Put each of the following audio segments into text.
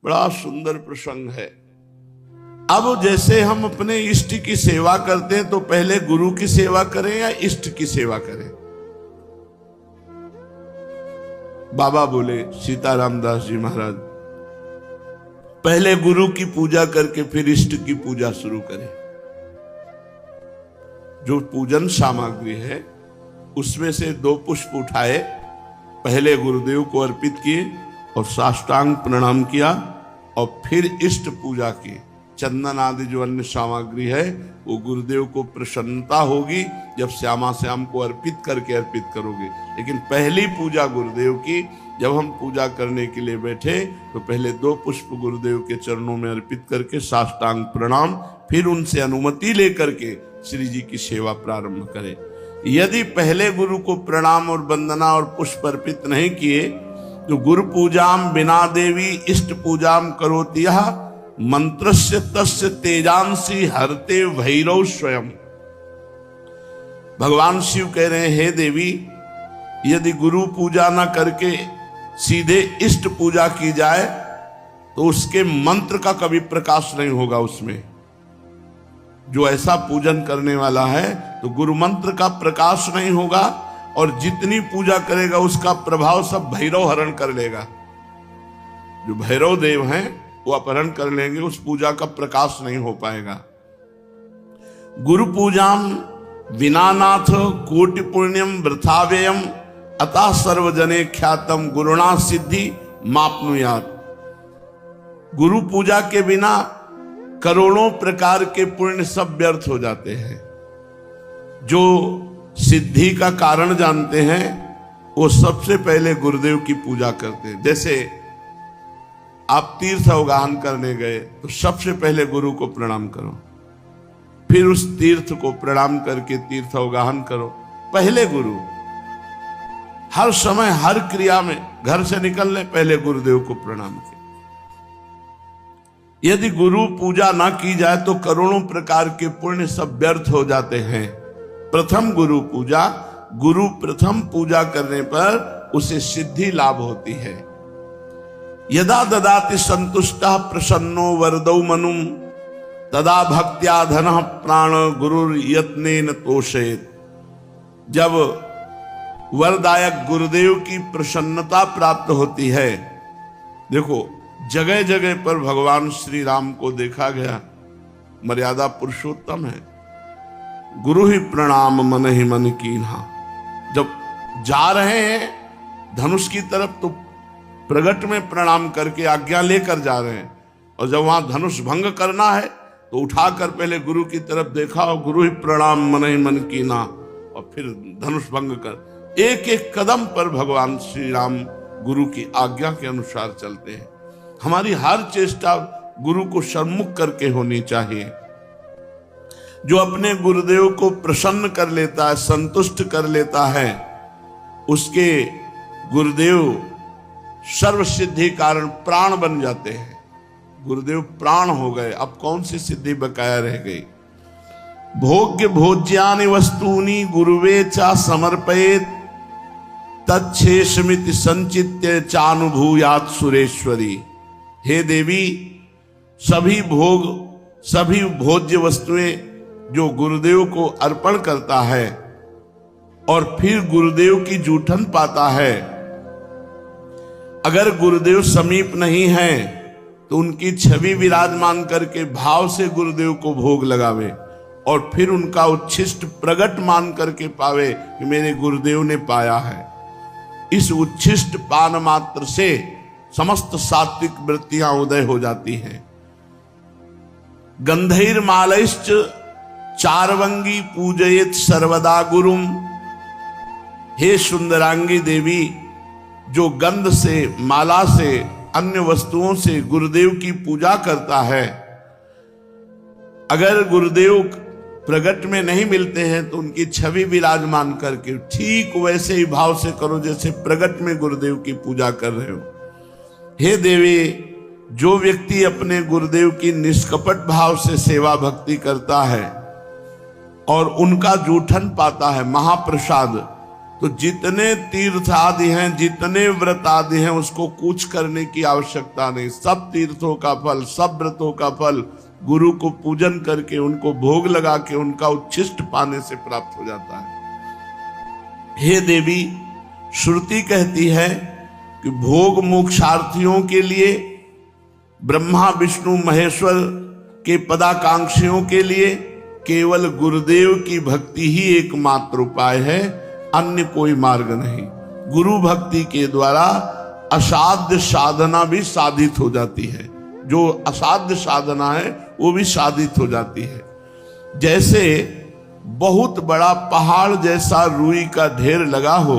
बड़ा सुंदर प्रसंग है। अब जैसे हम अपने इष्ट की सेवा करते हैं तो पहले गुरु की सेवा करें या इष्ट की सेवा करें? बाबा बोले, सीताराम दास जी महाराज, पहले गुरु की पूजा करके फिर इष्ट की पूजा शुरू करें। जो पूजन सामग्री है उसमें से 2 पुष्प उठाए, पहले गुरुदेव को अर्पित किए और साष्टांग प्रणाम किया और फिर इष्ट पूजा की। चंदन आदि जो अन्य सामग्री है वो गुरुदेव को प्रसन्नता होगी जब श्यामा श्याम को अर्पित करोगे। लेकिन पहली पूजा गुरुदेव की, जब हम पूजा करने के लिए बैठे तो पहले 2 पुष्प गुरुदेव के चरणों में अर्पित करके साष्टांग प्रणाम, फिर उनसे अनुमति लेकर के श्री जी की सेवा प्रारंभ करें। यदि पहले गुरु को प्रणाम और वंदना और पुष्प अर्पित नहीं किए तो गुरु पूजाम बिना देवी इष्ट पूजाम करोति यः मंत्रस्य तस्य तेजांसी हरते भैरव स्वयं। भगवान शिव कह रहे हैं, हे देवी, यदि गुरु पूजा न करके सीधे इष्ट पूजा की जाए तो उसके मंत्र का कभी प्रकाश नहीं होगा। उसमें जो ऐसा पूजन करने वाला है तो गुरु मंत्र का प्रकाश नहीं होगा और जितनी पूजा करेगा उसका प्रभाव सब भैरव हरण कर लेगा। जो भैरव देव हैं वो अपहरण कर लेंगे, उस पूजा का प्रकाश नहीं हो पाएगा। गुरु पूजाम विनानाथ कोटि पुण्यम वृथाव्ययम अतः सर्वजने ख्यातम गुरुणा सिद्धि मापनुयात। गुरु पूजा के बिना करोड़ों प्रकार के पुण्य सब व्यर्थ हो जाते हैं। जो सिद्धि का कारण जानते हैं वो सबसे पहले गुरुदेव की पूजा करते हैं। जैसे आप तीर्थ अवगाहन करने गए तो सबसे पहले गुरु को प्रणाम करो, फिर उस तीर्थ को प्रणाम करके तीर्थ अवगाहन करो। पहले गुरु, हर समय हर क्रिया में, घर से निकलने पहले गुरुदेव को प्रणाम किया। यदि गुरु पूजा ना की जाए तो करोड़ों प्रकार के पुण्य सब व्यर्थ हो जाते हैं। प्रथम गुरु पूजा, गुरु प्रथम पूजा करने पर उसे सिद्धि लाभ होती है। यदा ददाति संतुष्टः प्रसन्नो वरदौ मनुम तदा भक्त्या धनः प्राण गुरुर यत्नेन तोषेत। जब वरदायक गुरुदेव की प्रसन्नता प्राप्त होती है, देखो जगह जगह पर भगवान श्री राम को देखा गया, मर्यादा पुरुषोत्तम है। गुरु ही प्रणाम मन ही मन कीन्हा। जब जा रहे हैं धनुष की तरफ तो प्रगट में प्रणाम करके आज्ञा लेकर जा रहे हैं, और जब वहां धनुष भंग करना है तो उठाकर पहले गुरु की तरफ देखा और गुरु ही प्रणाम मन ही मन कीना, और फिर धनुष भंग कर एक एक कदम पर भगवान श्री राम गुरु की आज्ञा के अनुसार चलते हैं। हमारी हर चेष्टा गुरु को सम्मुख करके होनी चाहिए। जो अपने गुरुदेव को प्रसन्न कर लेता है, संतुष्ट कर लेता है, उसके गुरुदेव सर्व सिद्धि कारण प्राण बन जाते हैं। गुरुदेव प्राण हो गए, अब कौन सी सिद्धि बकाया रह गई। भोग्य भोज्यानि वस्तूनि गुरुवे चा समर्पयेत तच्छेषमिति संचित्य चानुभूयात सुरेश्वरी। हे देवी, सभी भोग, सभी भोज्य वस्तुएं जो गुरुदेव को अर्पण करता है और फिर गुरुदेव की जूठन पाता है, अगर गुरुदेव समीप नहीं है तो उनकी छवि विराजमान करके भाव से गुरुदेव को भोग लगावे और फिर उनका उच्छिष्ट प्रगट मान करके पावे कि मेरे गुरुदेव ने पाया है। इस उच्छिष्ट पान मात्र से समस्त सात्विक वृत्तियां उदय हो जाती हैं। गंधैर्मालैश्च चारवंगी पूजयेत सर्वदा गुरुम। हे सुंदरांगी देवी, जो गंध से, माला से, अन्य वस्तुओं से गुरुदेव की पूजा करता है, अगर गुरुदेव प्रगट में नहीं मिलते हैं तो उनकी छवि विराजमान करके ठीक वैसे ही भाव से करो जैसे प्रगट में गुरुदेव की पूजा कर रहे हो। हे देवी, जो व्यक्ति अपने गुरुदेव की निष्कपट भाव से सेवा भक्ति करता है और उनका जूठन पाता है, महाप्रसाद, तो तो जितने तीर्थ आदि हैं, जितने व्रत आदि हैं, उसको कुछ करने की आवश्यकता नहीं। सब तीर्थों का फल, सब व्रतों का फल गुरु को पूजन करके, उनको भोग लगा के, उनका उच्छिष्ट पाने से प्राप्त हो जाता है। हे देवी, श्रुति कहती है कि भोग मोक्षार्थियों के लिए, ब्रह्मा विष्णु महेश्वर के पदाकांक्षियों के लिए केवल गुरुदेव की भक्ति ही एकमात्र उपाय है, अन्य कोई मार्ग नहीं। गुरु भक्ति के द्वारा असाध्य साधना भी साधित हो जाती है। जो असाध्य साधना है वो भी साधित हो जाती है। जैसे बहुत बड़ा पहाड़ जैसा रुई का ढेर लगा हो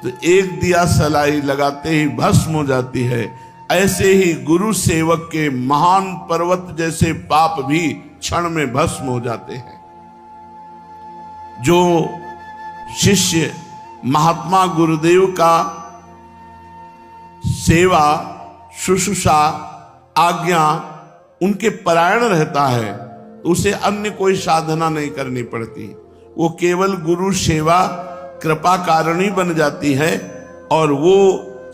तो एक दिया सलाई लगाते ही भस्म हो जाती है, ऐसे ही गुरु सेवक के महान पर्वत जैसे पाप भी क्षण में भस्म हो जाते हैं। जो शिष्य महात्मा गुरुदेव का सेवा, शुश्रूषा, आज्ञा उनके परायण रहता है, तो उसे अन्य कोई साधना नहीं करनी पड़ती। वो केवल गुरु सेवा कृपा कारिणी बन जाती है और वो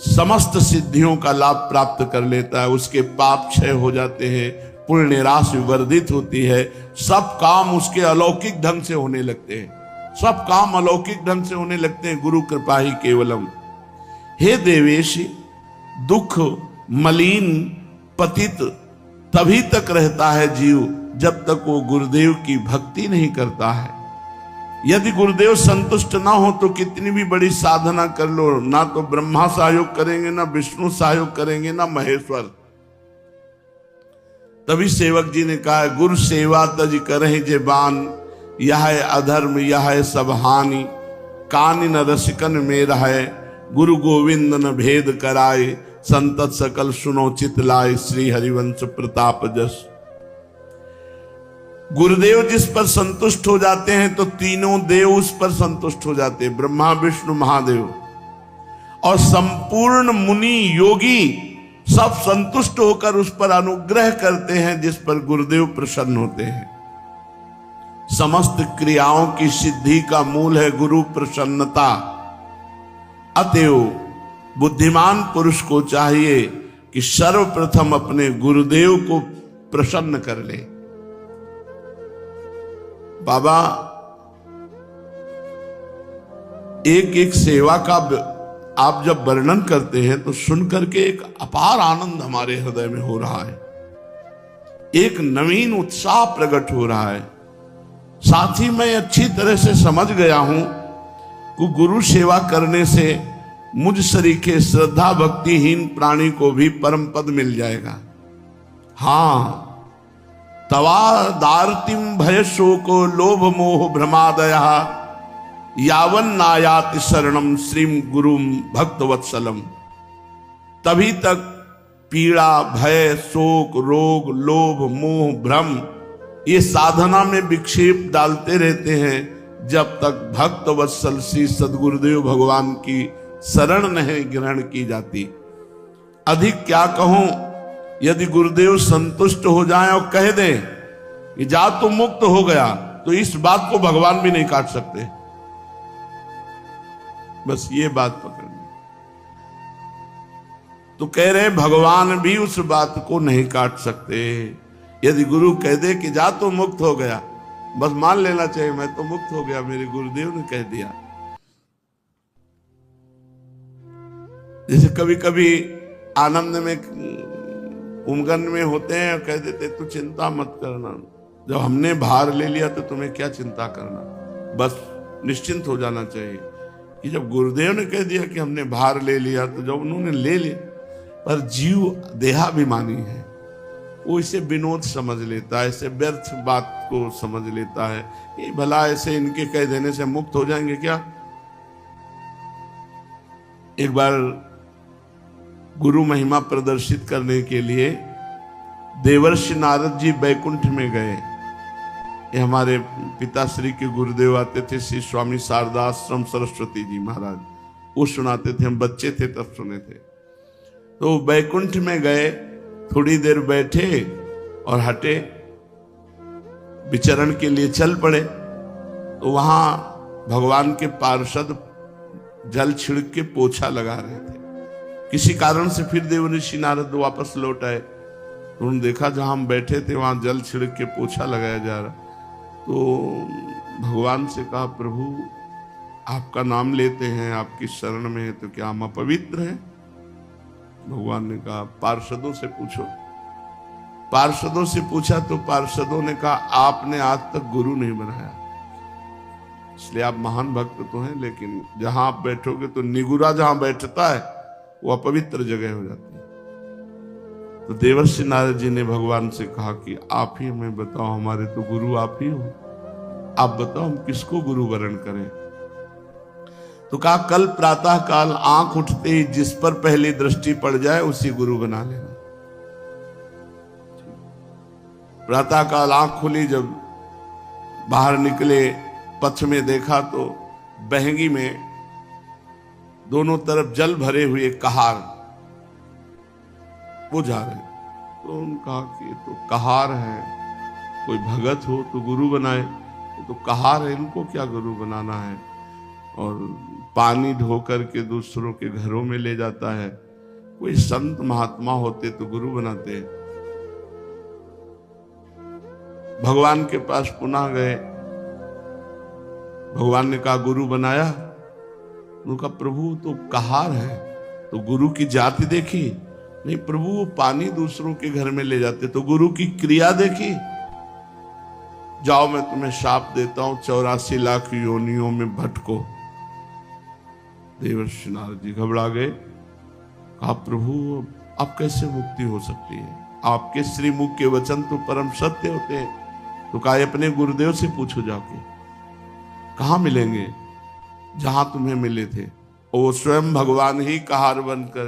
समस्त सिद्धियों का लाभ प्राप्त कर लेता है। उसके पाप क्षय हो जाते हैं, पुण्य राशि वर्धित होती है, सब काम उसके अलौकिक ढंग से होने लगते हैं। सब काम अलौकिक ढंग से होने लगते हैं, गुरु कृपा ही केवलम। हे देवेश, दुख मलिन पतित तभी तक रहता है जीव जब तक वो गुरुदेव की भक्ति नहीं करता है। यदि गुरुदेव संतुष्ट ना हो तो कितनी भी बड़ी साधना कर लो, ना तो ब्रह्मा सहयोग करेंगे, ना विष्णु सहयोग करेंगे, ना महेश्वर। तभी सेवक जी ने कहा, गुरु सेवा तज करहि जे बान, यह है अधर्म यह है सब हानि, कानि न रसिकन में रहे, गुरु गोविंद न भेद कराए, संतत सकल सुनो चित लाए, श्री हरिवंश प्रताप जस। गुरुदेव जिस पर संतुष्ट हो जाते हैं तो तीनों देव उस पर संतुष्ट हो जाते हैं, ब्रह्मा विष्णु महादेव, और संपूर्ण मुनि योगी सब संतुष्ट होकर उस पर अनुग्रह करते हैं जिस पर गुरुदेव प्रसन्न होते हैं। समस्त क्रियाओं की सिद्धि का मूल है गुरु प्रसन्नता। अतएव बुद्धिमान पुरुष को चाहिए कि सर्वप्रथम अपने गुरुदेव को प्रसन्न कर ले। बाबा एक एक सेवा का आप जब वर्णन करते हैं तो सुनकर के एक अपार आनंद हमारे हृदय में हो रहा है, एक नवीन उत्साह प्रकट हो रहा है। साथ ही मैं अच्छी तरह से समझ गया हूं कि गुरु सेवा करने से मुझ सरीखे श्रद्धा भक्तिहीन प्राणी को भी परम पद मिल जाएगा। हाँ, तवा दार्तिम भय शोको लोभ मोह भ्रमादया, यावन नायाति शरणम श्रीम गुरुम भक्त वत्सलम। तभी तक पीड़ा, भय, शोक, रोग, लोभ, मोह, भ्रम ये साधना में विक्षेप डालते रहते हैं जब तक भक्त वत्सल श्री सदगुरुदेव भगवान की शरण नहीं ग्रहण की जाती। अधिक क्या कहूं, यदि गुरुदेव संतुष्ट हो जाएं और कह दें कि जा तो मुक्त हो गया, तो इस बात को भगवान भी नहीं काट सकते। बस ये बात पकड़नी। तो कह रहे भगवान भी उस बात को नहीं काट सकते। यदि गुरु कह दे कि जा तो मुक्त हो गया, बस मान लेना चाहिए मैं तो मुक्त हो गया, मेरे गुरुदेव ने कह दिया। जैसे कभी कभी आनंद में उमगन में होते हैं और कह देते तू चिंता मत करना, जब हमने भार ले लिया तो तुम्हें क्या चिंता करना, बस निश्चिंत हो जाना चाहिए। कि जब गुरुदेव ने कह दिया कि हमने भार ले लिया तो जब उन्होंने ले लिया, पर जीव देहाभिमानी है, वो इसे विनोद समझ लेता है, इसे व्यर्थ बात को समझ लेता है। ये भला ऐसे इनके कह देने से मुक्त हो जाएंगे क्या। एक बार गुरु महिमा प्रदर्शित करने के लिए देवर्षि नारद जी बैकुंठ में गए। ये हमारे पिताश्री के गुरुदेव आते थे, श्री स्वामी शारदाश्रम सरस्वती जी महाराज, वो सुनाते थे, हम बच्चे थे तब सुने थे। तो बैकुंठ में गए, थोड़ी देर बैठे और हटे, विचरण के लिए चल पड़े। तो वहां भगवान के पार्षद जल छिड़क के पोछा लगा रहे थे। किसी कारण से फिर देवर्षि नारद वापस लौट आए, तो उन्होंने देखा जहां हम बैठे थे वहां जल छिड़क के पोछा लगाया जा रहा। तो भगवान से कहा, प्रभु आपका नाम लेते हैं, आपकी शरण में है, तो क्या हम अपवित्र हैं? भगवान ने कहा, पार्षदों से पूछो। पार्षदों से पूछा तो पार्षदों ने कहा, आपने आज तक गुरु नहीं बनाया, इसलिए आप महान भक्त तो हैं, लेकिन जहां आप बैठोगे तो निगुरा जहां बैठता है वो अपवित्र जगह हो जाती है। तो देवर्षि नारद जी ने भगवान से कहा कि आप ही हमें बताओ, हमारे तो गुरु आप ही हो, आप बताओ हम किसको गुरु वरण करें। तो कहा, कल प्रातः काल आंख उठते ही जिस पर पहली दृष्टि पड़ जाए उसी गुरु बना लेना। प्रातः काल आंख खुली, जब बाहर निकले, पथ में देखा तो बहंगी में दोनों तरफ जल भरे हुए कहार वो जा रहे। तो उन्होंने कहा कि ये तो कहार है, कोई भगत हो तो गुरु बनाए, ये तो कहार है, इनको क्या गुरु बनाना है। और पानी ढो करके दूसरों के घरों में ले जाता है, कोई संत महात्मा होते तो गुरु बनाते। भगवान के पास पुनः गए, भगवान ने कहा, गुरु बनाया? उनका, प्रभु तो कहार है, तो गुरु की जाति देखी? नहीं प्रभु, वो पानी दूसरों के घर में ले जाते। तो गुरु की क्रिया देखी? जाओ मैं तुम्हें शाप देता हूं, 84 लाख योनियों में भटको। देवर्षि नारद जी घबरा गए, कहा, प्रभु अब कैसे मुक्ति हो सकती है? आपके श्रीमुख के वचन तो परम सत्य होते हैं। तो कहा, अपने गुरुदेव से पूछो जाके, कहां मिलेंगे? जहां तुम्हें मिले थे। और वो स्वयं भगवान ही कहार बनकर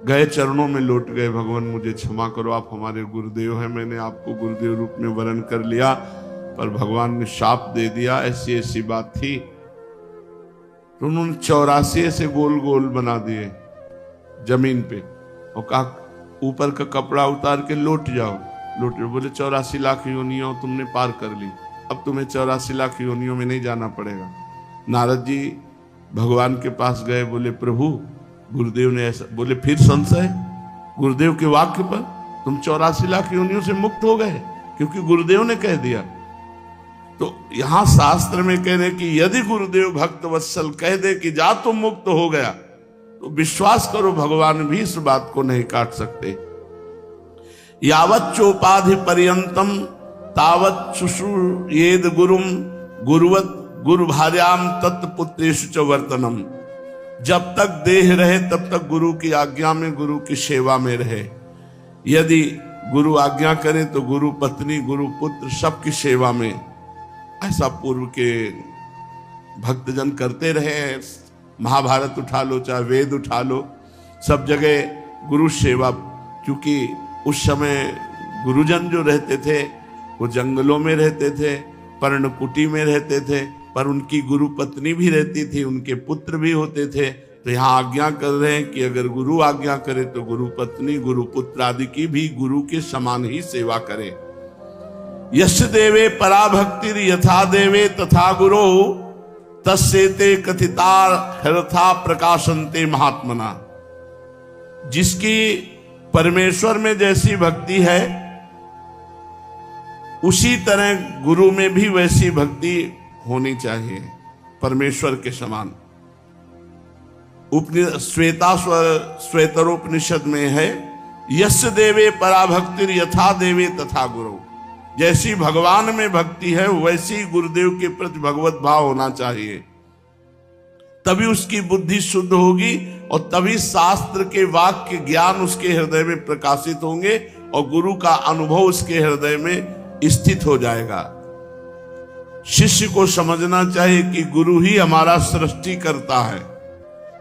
गए, चरणों में लौट गए, भगवान मुझे क्षमा करो, आप हमारे गुरुदेव हैं, मैंने आपको गुरुदेव रूप में वरण कर लिया, पर भगवान ने शाप दे दिया, ऐसी ऐसी बात थी। तो उन्होंने 84 से गोल गोल बना दिए जमीन पे, और कहा, ऊपर का कपड़ा उतार के लौट जाओ। लौट जाओ, बोले 84 लाख योनियों तुमने पार कर ली, अब तुम्हें 84 लाख योनियों में नहीं जाना पड़ेगा। नारद जी भगवान के पास गए, बोले, प्रभु गुरुदेव ने ऐसा बोले, फिर संशय गुरुदेव के वाक्य पर? तुम 84 लाख योनियों से मुक्त हो गए, क्योंकि गुरुदेव ने कह दिया। तो यहां शास्त्र में कह रहे कि यदि गुरुदेव भक्त वत्सल कह दे कि जा तुम मुक्त हो गया, तो विश्वास करो भगवान भी इस बात को नहीं काट सकते। यावत् चोपाधि पर्यंतम तावत् शुश्रूयेद गुरुम गुरुवत गुरु भार्याम तत्पुत्रेषु च वर्तनम। जब तक देह रहे तब तक गुरु की आज्ञा में, गुरु की सेवा में रहे। यदि गुरु आज्ञा करे तो गुरु पत्नी, गुरु पुत्र सबकी सेवा में। ऐसा पूर्व के भक्तजन करते रहे। महाभारत उठा लो, चाहे वेद उठा लो, सब जगह गुरु सेवा। क्योंकि उस समय गुरुजन जो रहते थे वो जंगलों में रहते थे, पर्णकुटी में रहते थे, पर उनकी गुरु पत्नी भी रहती थी, उनके पुत्र भी होते थे। तो यहाँ आज्ञा कर रहे हैं कि अगर गुरु आज्ञा करे तो गुरु पत्नी, गुरु पुत्र आदि की भी गुरु के समान ही सेवा करे। यश देवे पराभक्तिर यथा देवे तथा गुरो तस्सेते कथिता हरथा प्रकाशन्ते महात्मना। जिसकी परमेश्वर में जैसी भक्ति है उसी तरह गुरु में भी वैसी भक्ति होनी चाहिए, परमेश्वर के समान। श्वेतरोपनिषद में है, यस्य देवे पराभक्तिर यथा देवे तथा गुरु। जैसी भगवान में भक्ति है वैसी गुरुदेव के प्रति भगवत भाव होना चाहिए, तभी उसकी बुद्धि शुद्ध होगी और तभी शास्त्र के वाक्य ज्ञान उसके हृदय में प्रकाशित होंगे और गुरु का अनुभव उसके हृदय में स्थित हो जाएगा। शिष्य को समझना चाहिए कि गुरु ही हमारा सृष्टि करता है।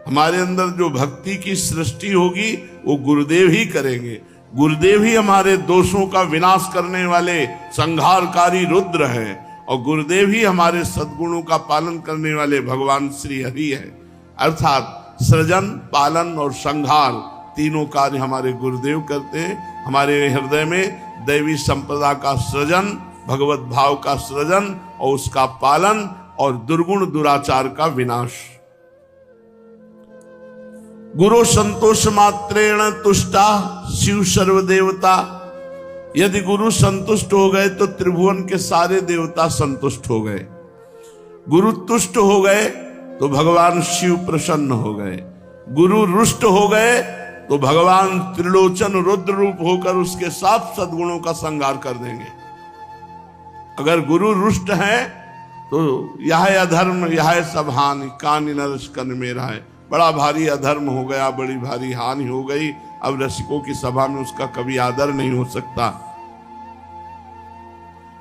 हमारे अंदर जो भक्ति की सृष्टि होगी वो गुरुदेव ही करेंगे। गुरुदेव ही हमारे दोषों का विनाश करने वाले संहारकारी रुद्र है और गुरुदेव ही हमारे सद्गुणों का पालन करने वाले भगवान श्री हरि है। अर्थात सृजन, पालन और संहार तीनों कार्य हमारे गुरुदेव करते हैं। हमारे हृदय में दैवी संपदा का सृजन, भगवत भाव का सृजन और उसका पालन और दुर्गुण दुराचार का विनाश। गुरु संतोष मात्रेण तुष्टा शिव सर्वदेवता। यदि गुरु संतुष्ट हो गए तो त्रिभुवन के सारे देवता संतुष्ट हो गए। गुरु तुष्ट हो गए तो भगवान शिव प्रसन्न हो गए। गुरु रुष्ट हो गए तो भगवान त्रिलोचन रुद्र रूप होकर उसके साथ सद्गुणों का संहार कर देंगे। अगर गुरु रुष्ट है तो यह अधर्म यह सब हानि कानि नरस कन मेरा है। बड़ा भारी अधर्म हो गया, बड़ी भारी हानि हो गई। अब रसिकों की सभा में उसका कभी आदर नहीं हो सकता।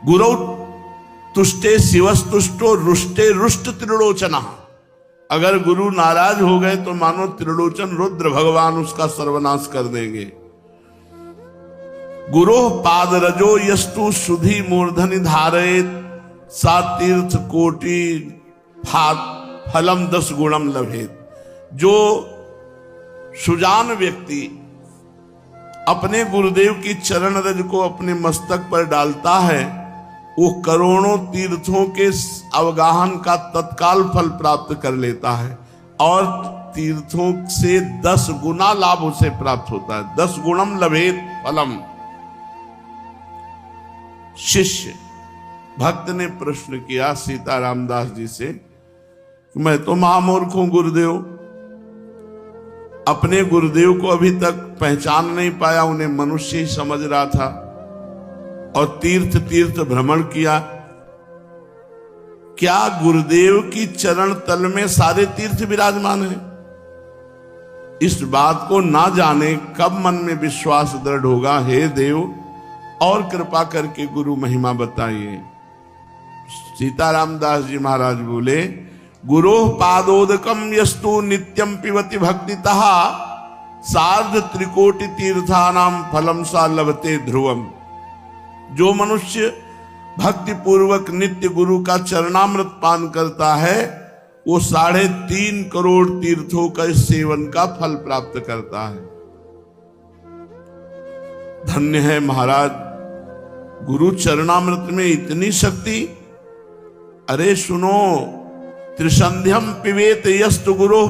गुरु तुष्टे शिवस्तुष्टो रुष्टे रुष्ट त्रिलोचना। अगर गुरु नाराज हो गए तो मानो त्रिलोचन रुद्र भगवान उसका सर्वनाश कर देंगे। गुरु पाद रजो यस्तु सुधि मूर्धनि धारयेत सा तीर्थ कोटि फलम 10 गुणम लभेत। जो सुजान व्यक्ति अपने गुरुदेव की चरण रज को अपने मस्तक पर डालता है वो करोड़ों तीर्थों के अवगाहन का तत्काल फल प्राप्त कर लेता है और तीर्थों से 10 गुना लाभ उसे प्राप्त होता है। 10 गुणम लभेत फलम। शिष्य भक्त ने प्रश्न किया सीताराम दास जी से, मैं तो महामूर्ख हूं गुरुदेव, अपने गुरुदेव को अभी तक पहचान नहीं पाया, उन्हें मनुष्य ही समझ रहा था और तीर्थ तीर्थ भ्रमण किया। क्या गुरुदेव की चरण तल में सारे तीर्थ विराजमान हैं? इस बात को ना जाने कब मन में विश्वास दृढ़ होगा। हे देव और कृपा करके गुरु महिमा बताइए। सीताराम दास जी महाराज बोले, गुरो पादोदकम यस्तु नित्यम पिबति भक्तितः सार्ध त्रिकोटि तीर्थानाम फलम सा लभते ध्रुवम। जो मनुष्य भक्ति पूर्वक नित्य गुरु का चरणामृत पान करता है वो 3.5 करोड़ तीर्थों का इस सेवन का फल प्राप्त करता है। धन्य है महाराज, गुरु चरणामृत में इतनी शक्ति। अरे सुनो, त्रिसंध्यम पिबेत यस्तु गुरु